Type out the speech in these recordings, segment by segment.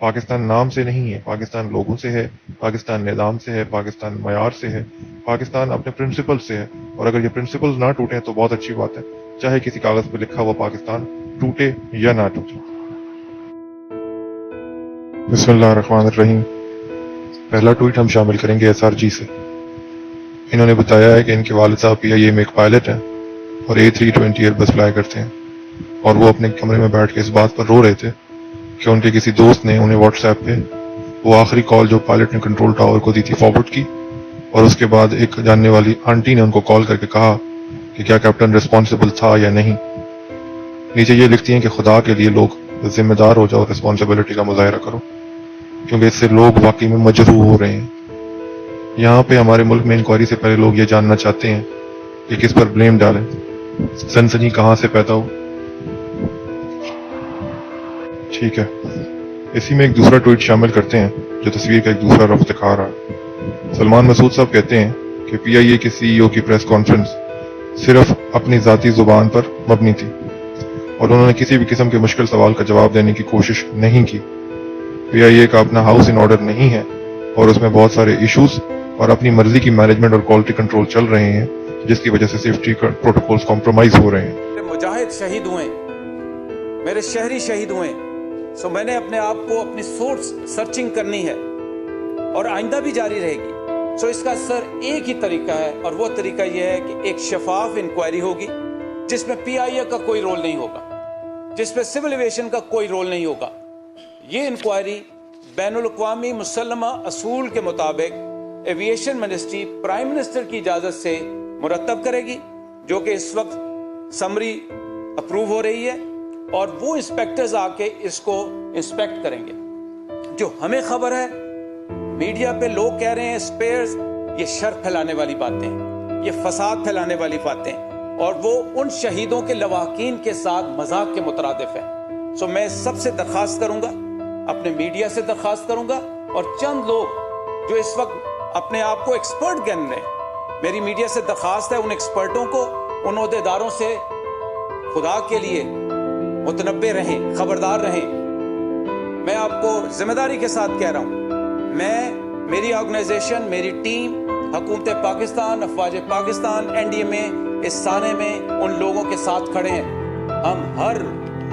پاکستان نام سے نہیں ہے، پاکستان لوگوں سے ہے، پاکستان نظام سے ہے، پاکستان معیار سے ہے، پاکستان اپنے پرنسپل سے ہے. اور اگر یہ پرنسپل نہ ٹوٹیں تو بہت اچھی بات ہے، چاہے کسی کاغذ پہ لکھا ہوا پاکستان ٹوٹے یا نہ ٹوٹے. بسم اللہ الرحمن الرحیم. پہلا ٹویٹ ہم شامل کریں گے SRG سے. انہوں نے بتایا ہے کہ ان کے والد صاحب PIA میں ایک پائلٹ ہیں اور A320 ایئر بس فلائی کرتے ہیں، اور وہ اپنے کمرے میں بیٹھ کے اس بات پر رو رہے تھے کہ ان کے کسی دوست نے انہیں واٹس ایپ پہ وہ آخری کال جو پائلٹ نے کنٹرول ٹاور کو دی تھی فارورڈ کی، اور اس کے بعد ایک جاننے والی آنٹی نے ان کو کال کر کے کہا کہ کیا کیپٹن رسپانسبل تھا یا نہیں. نیچے یہ لکھتی ہیں کہ خدا کے لیے لوگ ذمہ دار ہو جاؤ، رسپانسبلٹی کا مظاہرہ کرو، کیونکہ اس سے لوگ واقعی میں مجروح ہو رہے ہیں. یہاں پہ ہمارے ملک میں انکوائری سے پہلے لوگ یہ جاننا چاہتے ہیں کہ کس پر بلیم ڈالیں، سنسنی کہاں سے پیدا ہو. ٹھیک ہے، اسی میں ایک دوسرا ٹویٹ شامل کرتے ہیں جو تصویر کا ایک دوسرا رخ دکھا رہا ہے. سلمان مسعود صاحب کہتے ہیں کہ PIA کے CEO کی پریس کانفرنس صرف اپنی ذاتی زبان پر مبنی تھی اور انہوں نے کسی بھی قسم کے مشکل سوال کا جواب دینے کی کوشش نہیں کی. PIA کا اپنا ہاؤس ان آرڈر نہیں ہے اور اس میں بہت سارے ایشوز اور اپنی مرضی کی مینجمنٹ اور کوالٹی کنٹرول چل رہے ہیں، جس کی وجہ سے سیفٹی پروٹوکولز کمپرومائز ہو رہے ہیں. میرے مجاہد شہید ہوئے، میرے شہری شہید ہوئے، سو میں نے اپنے آپ کو اپنی سورس سرچنگ کرنی ہے اور آئندہ بھی جاری رہے گی. سو اس کا سر ایک ہی طریقہ ہے، اور وہ طریقہ یہ ہے کہ ایک شفاف انکوائری ہوگی جس میں PIA کا کوئی رول نہیں ہوگا، جس میں سول ایویشن کا کوئی رول نہیں ہوگا. یہ انکوائری بین الاقوامی مسلمہ اصول کے مطابق ایویشن منسٹری پرائم منسٹر کی اجازت سے مرتب کرے گی، جو کہ اس وقت سمری اپروو ہو رہی ہے، اور وہ انسپیکٹرز آ کے اس کو انسپیکٹ کریں گے. جو ہمیں خبر ہے، میڈیا پہ لوگ کہہ رہے ہیں اسپیئرز، یہ شر پھیلانے والی باتیں، یہ فساد پھیلانے والی باتیں، اور وہ ان شہیدوں کے لواحقین کے ساتھ مذاق کے مترادف ہے. سو میں سب سے درخواست کروں گا، اپنے میڈیا سے درخواست کروں گا، اور چند لوگ جو اس وقت اپنے آپ کو ایکسپرٹ گن رہے ہیں، میری میڈیا سے درخواست ہے ان ایکسپرٹوں کو، ان عہدیداروں سے خدا کے لیے متنبہ رہیں، خبردار رہیں. میں آپ کو ذمہ داری کے ساتھ کہہ رہا ہوں، میری آرگنائزیشن، میری ٹیم، حکومت پاکستان، افواج پاکستان، NDMA، اس سارے میں ان لوگوں کے ساتھ کھڑے ہیں. ہم ہر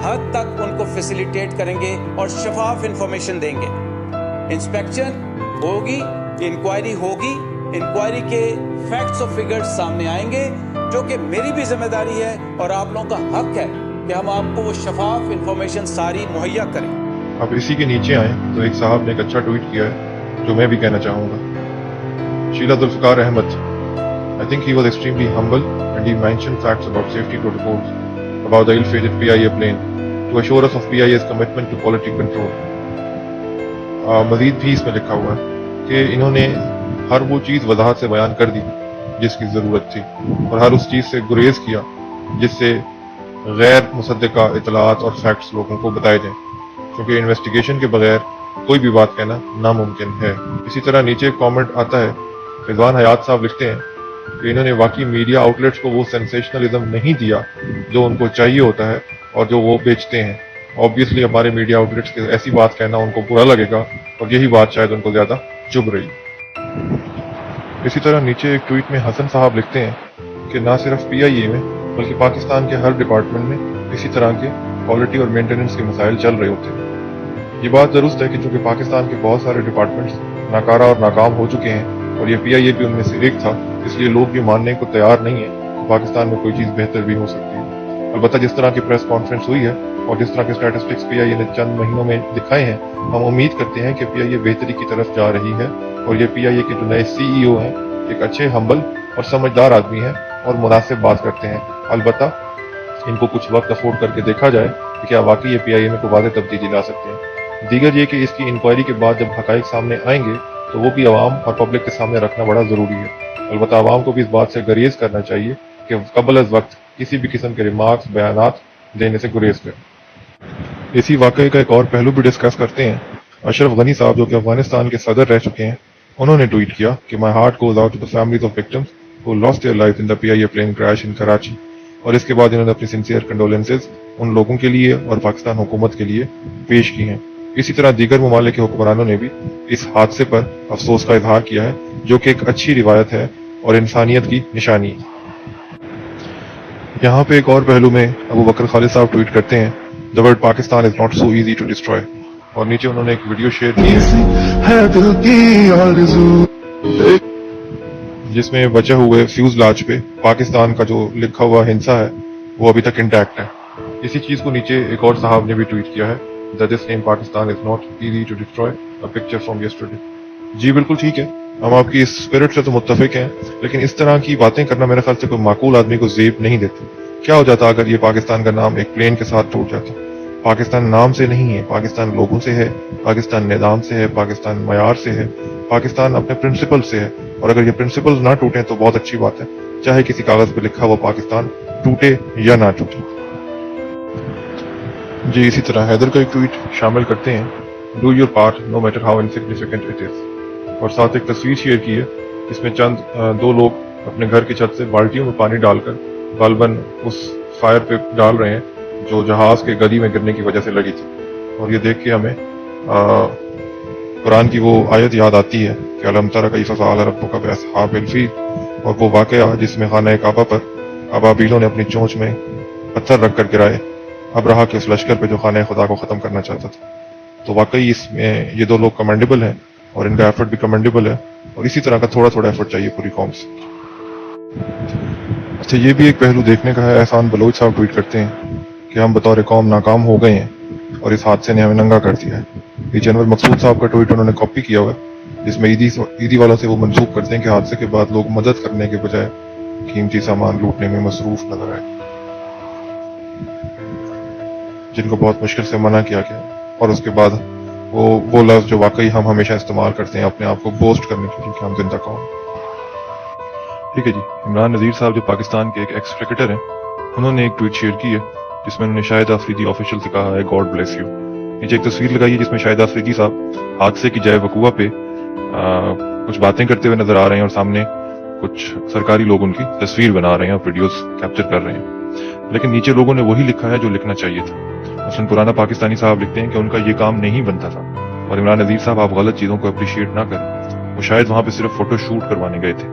حد تک ان کو فیسیلیٹیٹ کریں گے اور شفاف انفارمیشن دیں گے. انسپیکشن ہوگی، انکوائری ہوگی، انکوائری کے فیکٹس اور فگرز سامنے آئیں گے، جو کہ میری بھی ذمہ داری ہے اور آپ لوگوں کا حق ہے کہ ہم آپ کو وہ شفاف انفارمیشن ساری مہیا کریں. اب اسی کے نیچے آئیں تو ایک صاحب نے ایک اچھا ٹویٹ کیا ہے جو میں بھی کہنا چاہوں گا. Sheila Zulfiqar Ahmad. I think he was extremely humble and he mentioned facts about safety protocols, about the ill-fated PIA plane, to assure us of PIA's commitment to quality control. مزید بھی اس میں لکھا ہوا ہے کہ انہوں نے ہر وہ چیز وضاحت سے بیان کر دی جس کی ضرورت تھی، اور ہر اس چیز سے گریز کیا جس سے غیر مصدقہ اطلاعات اور فیکٹس لوگوں کو بتائے جائیں، کیونکہ انویسٹیگیشن کے بغیر کوئی بھی بات کہنا ناممکن ہے. اسی طرح نیچے ایک کامنٹ آتا ہے، رضوان حیات صاحب لکھتے ہیں کہ انہوں نے واقعی میڈیا آؤٹ لیٹس کو وہ سینسیشنلزم نہیں دیا جو ان کو چاہیے ہوتا ہے اور جو وہ بیچتے ہیں. آبویسلی ہمارے میڈیا آؤٹ لیٹس کے ایسی بات کہنا ان کو برا لگے گا، اور یہی بات شاید ان کو زیادہ چبھ رہی. اسی طرح نیچے ایک ٹویٹ میں حسن صاحب لکھتے ہیں کہ نہ صرف PIA میں بلکہ پاکستان کے ہر ڈپارٹمنٹ میں اسی طرح کے کوالٹی اور مینٹیننس کے مسائل چل رہے ہوتے ہیں. یہ بات درست ہے کہ چونکہ پاکستان کے بہت سارے ڈپارٹمنٹس ناکارہ اور ناکام ہو چکے ہیں، اور یہ PIA بھی ان میں سے ایک تھا، اس لیے لوگ یہ ماننے کو تیار نہیں ہیں کہ پاکستان میں کوئی چیز بہتر بھی ہو سکتی ہے. البتہ جس طرح کی پریس کانفرنس ہوئی ہے اور جس طرح کے اسٹیٹسٹکس PIA نے چند مہینوں میں دکھائے ہیں، ہم امید کرتے ہیں کہ PIA بہتری کی طرف جا رہی ہے، اور یہ PIA کے جو نئے CEO ہیں ایک اچھے، ہمبل اور سمجھدار آدمی ہیں اور مناسب بات کرتے ہیں. البتہ ان کو کچھ وقت افورڈ کر کے دیکھا جائے کہ کیا واقعی یہ PIA میں کوئی واضح تبدیلی لا سکتے ہیں. دیگر یہ کہ اس کی انکوائری کے بعد جب حقائق سامنے آئیں گے تو وہ بھی عوام اور پبلک کے سامنے رکھنا بڑا ضروری ہے. البتہ عوام کو بھی اس بات سے گریز کرنا چاہیے کہ قبل از وقت کسی بھی قسم کے ریمارکس، بیانات دینے سے گریز کریں. اسی واقعے کا ایک اور پہلو بھی ڈسکس کرتے ہیں. اشرف غنی صاحب جو کہ افغانستان کے صدر رہ چکے ہیں، انہوں نے ٹویٹ کیا کہ my heart goes out to the families of victims who lost their life in the PIA plane crash in Karachi. اور اس کے بعد انہوں نے اپنی سنسیئر کنڈولنسز ان لوگوں کے لیے اور پاکستان حکومت کے لیے پیش کی ہیں. اسی طرح دیگر ممالک کے حکمرانوں نے بھی اس حادثے پر افسوس کا اظہار کیا ہے، جو کہ ایک اچھی روایت ہے اور انسانیت کی نشانی ہے۔ یہاں پہ ایک اور پہلو میں ابو بکر خالد صاحب ٹویٹ کرتے ہیں "The word Pakistan is not so easy to destroy"، اور نیچے انہوں نے ایک ویڈیو شیئر کی ہے جس میں بچے ہوئے فیوز لاج پہ پاکستان کا جو لکھا ہوا ہنسا ہے وہ ابھی تک انٹیکٹ ہے۔ اسی چیز کو نیچے ایک اور صاحب نے بھی ٹویٹ کیا ہے "That this name Pakistan is not easy to destroy, a picture from yesterday"۔ جی بالکل ٹھیک ہے، ہم آپ کی اس اسپرٹ سے تو متفق ہیں، لیکن اس طرح کی باتیں کرنا میرے خیال سے کوئی معقول آدمی کو زیب نہیں دیتی۔ کیا ہو جاتا اگر یہ پاکستان کا نام ایک پلین کے ساتھ ٹوٹ جاتا؟ پاکستان نام سے نہیں ہے، پاکستان لوگوں سے ہے، پاکستان نظام سے ہے، پاکستان معیار سے ہے، پاکستان اپنے پرنسپل سے ہے، اور اگر یہ پرنسپل نہ ٹوٹیں تو بہت اچھی بات ہے، چاہے کسی کاغذ پہ لکھا ہوا پاکستان ٹوٹے یا نہ ٹوٹے۔ جی اسی طرح حیدر کا ایک ٹویٹ شامل کرتے ہیں "Do your part no matter how insignificant it is"، اور ساتھ ایک تصویر شیئر کی ہے جس میں دو لوگ اپنے گھر کی چھت سے بالٹیوں میں پانی ڈال کر غالباً اس فائر پہ ڈال رہے ہیں جو جہاز کے گلی میں گرنے کی وجہ سے لگی تھی، اور یہ دیکھ کے ہمیں قرآن کی وہ آیت یاد آتی ہے کہ "الم تر کیف فعل ربک باصحاب الفیل"، اور وہ واقعہ جس میں خانہ کعبہ پر ابابیلوں نے اپنی چونچ میں پتھر رکھ کر گرائے ابرہا کے اس لشکر پہ جو خانہ خدا کو ختم کرنا چاہتا تھا۔ تو واقعی اس میں یہ دو لوگ کمینڈیبل ہیں اور ان کا ایفرٹ بھی کمینڈیبل ہے، اور اسی طرح کا تھوڑا تھوڑا ایفرٹ چاہیے پوری قوم سے۔ اچھا یہ بھی ایک پہلو دیکھنے کا ہے، احسان بلوچ صاحب ٹویٹ کرتے ہیں کہ "ہم بطور قوم ناکام ہو گئے ہیں اور اس حادثے نے ہمیں ننگا کر دیا ہے"۔ یہ جنرل مقصود صاحب کا ٹویٹ انہوں نے کاپی کیا ہوا ہے جس میں عیدی والوں سے وہ منسوخ کرتے ہیں کہ حادثے کے بعد لوگ مدد کرنے کے بجائے قیمتی سامان لوٹنے میں مصروف نظر آئے، جن کو بہت مشکل سے منع کیا گیا، اور اس کے بعد وہ لفظ جو واقعی ہم ہمیشہ استعمال کرتے ہیں اپنے آپ کو بوسٹ کرنے کے لیے کہ ہم زندہ قوم ہیں۔ ٹھیک ہے جی، عمران نذیر صاحب جو پاکستان کے ایک ایکس کرکٹر ہیں، انہوں نے ایک ٹویٹ شیئر کی ہے جس میں انہوں نے شاہد آفریدی آفیشیل سے کہا ہے "گاڈ بلیس یو"۔ نیچے ایک تصویر لگائی ہے جس میں شاہد آفریدی صاحب حادثے کی جائے وقوع پہ کچھ باتیں کرتے ہوئے نظر آ رہے ہیں، اور سامنے کچھ سرکاری لوگ ان کی تصویر بنا رہے ہیں اور ویڈیوز کیپچر کر رہے ہیں، لیکن نیچے لوگوں نے وہی لکھا ہے جو لکھنا چاہیے تھا۔ مثلاً پرانا پاکستانی صاحب لکھتے ہیں کہ ان کا یہ کام نہیں بنتا تھا، اور عمران نذیر صاحب آپ غلط چیزوں کو اپریشیٹ نہ کریں، وہ شاید وہاں پہ صرف فوٹو شوٹ کروانے گئے تھے۔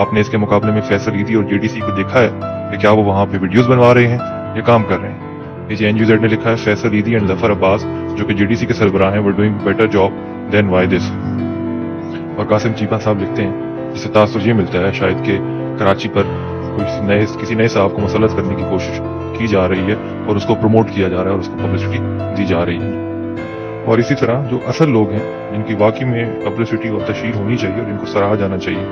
آپ نے اس کے مقابلے میں فیصل عیدی اور JDC کو دیکھا ہے کہ کیا وہ وہاں پہ ویڈیوز بنوا رہے ہیں یا کام کر رہے ہیں؟ یہ NUZ نے لکھا ہے "فیصل عیدی اینڈ ظفر عباس جو کہ JDC کے سربراہ ہیں were doing better job than why this"۔ اور قاسم چیپا صاحب لکھتے ہیں جس سے تاثر یہ ملتا ہے شاید کہ کراچی پر کسی نئے صاحب کو مسلط کرنے کی کوشش کی جا رہی ہے اور اس کو پروموٹ کیا جا رہا ہے اور اس کو پبلسٹی دی جا رہی ہے، اور اسی طرح جو اصل لوگ ہیں جن کی واقعی میں پبلسٹی اور تشہیر ہونی چاہیے اور جن کو سراہا جانا چاہیے،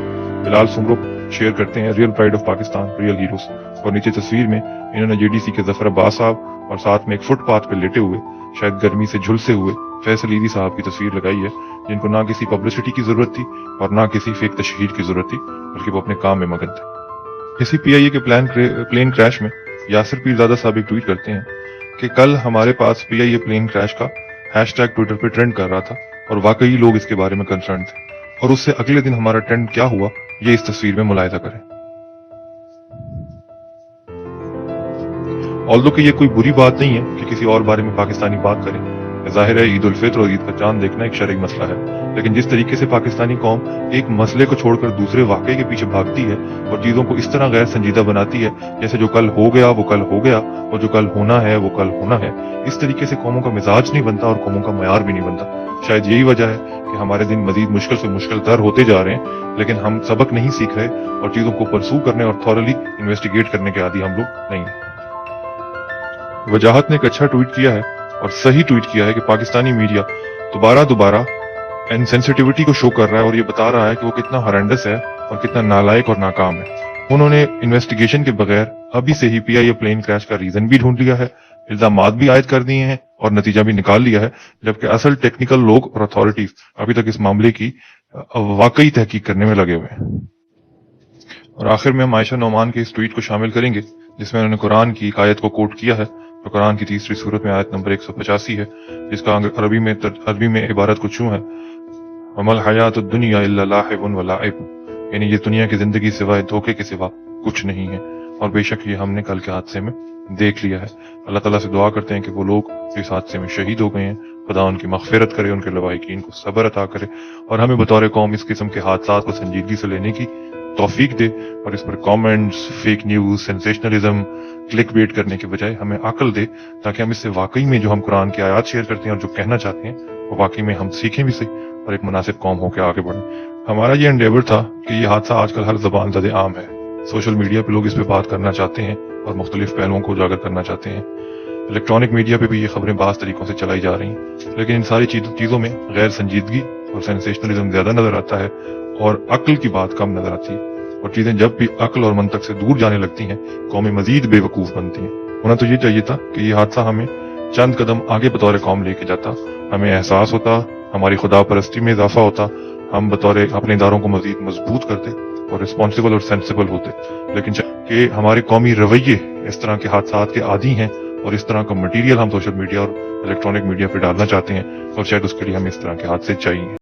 بلال سمرو شیئر کرتے ہیں "real pride of Pakistan, real heroes", اور نیچے تصویر میں انہوں نے JDC کے ظفر عباس صاحب اور ساتھ میں ایک فٹ پاتھ پہ لیٹے ہوئے شاید گرمی سے جھلسے ہوئے فیصل عیدی صاحب کی تصویر لگائی ہے، جن کو نہ کسی پبلسٹی کی ضرورت تھی اور نہ کسی فیک تشہیر کی ضرورت تھی، بلکہ وہ اپنے کام میں مگن تھے۔ اسی PIA کے پلین کریش میں یاسر پیرزادہ صاحب ایک ٹویٹ کرتے ہیں کہ "کل ہمارے پاس PIA پلین کریش کا #، ٹویٹر پہ ٹرینڈ کر رہا تھا اور واقعی لوگ اس کے بارے میں کنسرن تھے، اور اس سے اگلے دن ہمارا ٹرینڈ کیا ہوا یہ اس تصویر میں ملاحظہ کریں"۔ although کہ یہ کوئی بری بات نہیں ہے کہ کسی اور بارے میں پاکستانی بات کریں، ظاہر ہے عید الفطر اور عید کا چاند دیکھنا ایک شرعی مسئلہ ہے، لیکن جس طریقے سے پاکستانی قوم ایک مسئلے کو چھوڑ کر دوسرے واقعے کے پیچھے بھاگتی ہے اور چیزوں کو اس طرح غیر سنجیدہ بناتی ہے جیسے جو کل ہو گیا وہ کل ہو گیا اور جو کل ہونا ہے وہ کل ہونا ہے، اس طریقے سے قوموں کا مزاج نہیں بنتا اور قوموں کا معیار بھی نہیں بنتا۔ شاید یہی وجہ ہے کہ ہمارے دن مزید مشکل سے مشکل تر ہوتے جا رہے ہیں، لیکن ہم سبق نہیں سیکھ رہے اور چیزوں کو پرسو کرنے اور تھورلی انویسٹیگیٹ کرنے کے عادی ہم لوگ نہیں ہیں۔ وجاہت نے ایک اچھا ٹویٹ کیا ہے اور صحیح ٹویٹ کیا ہے کہ پاکستانی میڈیا دوبارہ انسینسٹیوٹی کو شو کر رہا ہے اور یہ بتا رہا ہے کہ وہ کتنا ہارینڈس ہے اور کتنا نالائق اور ناکام ہے۔ انہوں نے انویسٹیگیشن کے بغیر ابھی سے ہی PIA پلین کریش کا ریزن بھی ڈھونڈ لیا ہے، الزامات بھی عائد کر دیے ہیں اور نتیجہ بھی نکال لیا ہے، جبکہ اصل ٹیکنیکل لوگ اور اتھارٹیز ابھی تک اس معاملے کی واقعی تحقیق کرنے میں لگے ہوئے ہیں۔ اور آخر میں ہم عائشہ نعمان کے اس ٹویٹ کو شامل کریں گے جس میں انہوں نے قرآن کی ایک آیت کو کوٹ کیا ہے جو قرآن کی 3 سورت میں آیت نمبر 185 ہے، جس کا عربی میں عبارت کچھ یوں ہے وَمَا الْحَيَاةُ الدُّنْيَا إِلَّا لَعِبٌ وَلَعِبٌ، یعنی یہ دنیا کی زندگی سوائے دھوکے کے سوا کچھ نہیں ہے، اور بے شک یہ ہم نے کل کے حادثے میں دیکھ لیا ہے۔ اللہ تعالیٰ سے دعا کرتے ہیں کہ وہ لوگ جو اس حادثے میں شہید ہو گئے ہیں خدا ان کی مغفرت کرے، ان کے لواحقین کو صبر عطا کرے، اور ہمیں بطور قوم اس قسم کے حادثات کو سنجیدگی سے لینے کی توفیق دے، اور اس پر comments, fake news, sensationalism, click bait کرنے کے بجائے ہمیں عقل دے، تاکہ ہم اس سے واقعی میں جو ہم قرآن کی آیات شیئر کرتے ہیں اور جو کہنا چاہتے ہیں وہ واقعی میں ہم سیکھیں بھی صحیح اور ایک مناسب قوم ہو کے آگے بڑھیں۔ ہمارا یہ انڈیور تھا کہ یہ حادثہ آج کل ہر زبان زد عام ہے، سوشل میڈیا پہ لوگ اس پہ بات کرنا چاہتے ہیں اور مختلف پہلوؤں کو اجاگر کرنا چاہتے ہیں، الیکٹرانک میڈیا پہ بھی یہ خبریں بعض طریقوں سے چلائی جا رہی ہیں، لیکن ان ساری چیزوں میں غیر سنجیدگی اور سینسیشنلزم زیادہ نظر آتا ہے اور عقل کی بات کم نظر آتی ہے، اور چیزیں جب بھی عقل اور منطق سے دور جانے لگتی ہیں قومیں مزید بے وقوف بنتی ہیں۔ ہونا تو یہ چاہیے تھا کہ یہ حادثہ ہمیں چند قدم آگے بطور قوم لے کے جاتا، ہمیں احساس ہوتا، ہماری خدا پرستی میں اضافہ ہوتا، ہم بطور اپنے اداروں کو مزید مضبوط کرتے اور رسپانسبل اور سینسیبل ہوتے، لیکن کہ ہمارے قومی رویے اس طرح کے حادثات کے عادی ہیں اور اس طرح کا مٹیریل ہم سوشل میڈیا اور الیکٹرانک میڈیا پہ ڈالنا چاہتے ہیں، اور شاید اس کے لیے ہمیں اس طرح کے حادثے چاہیے۔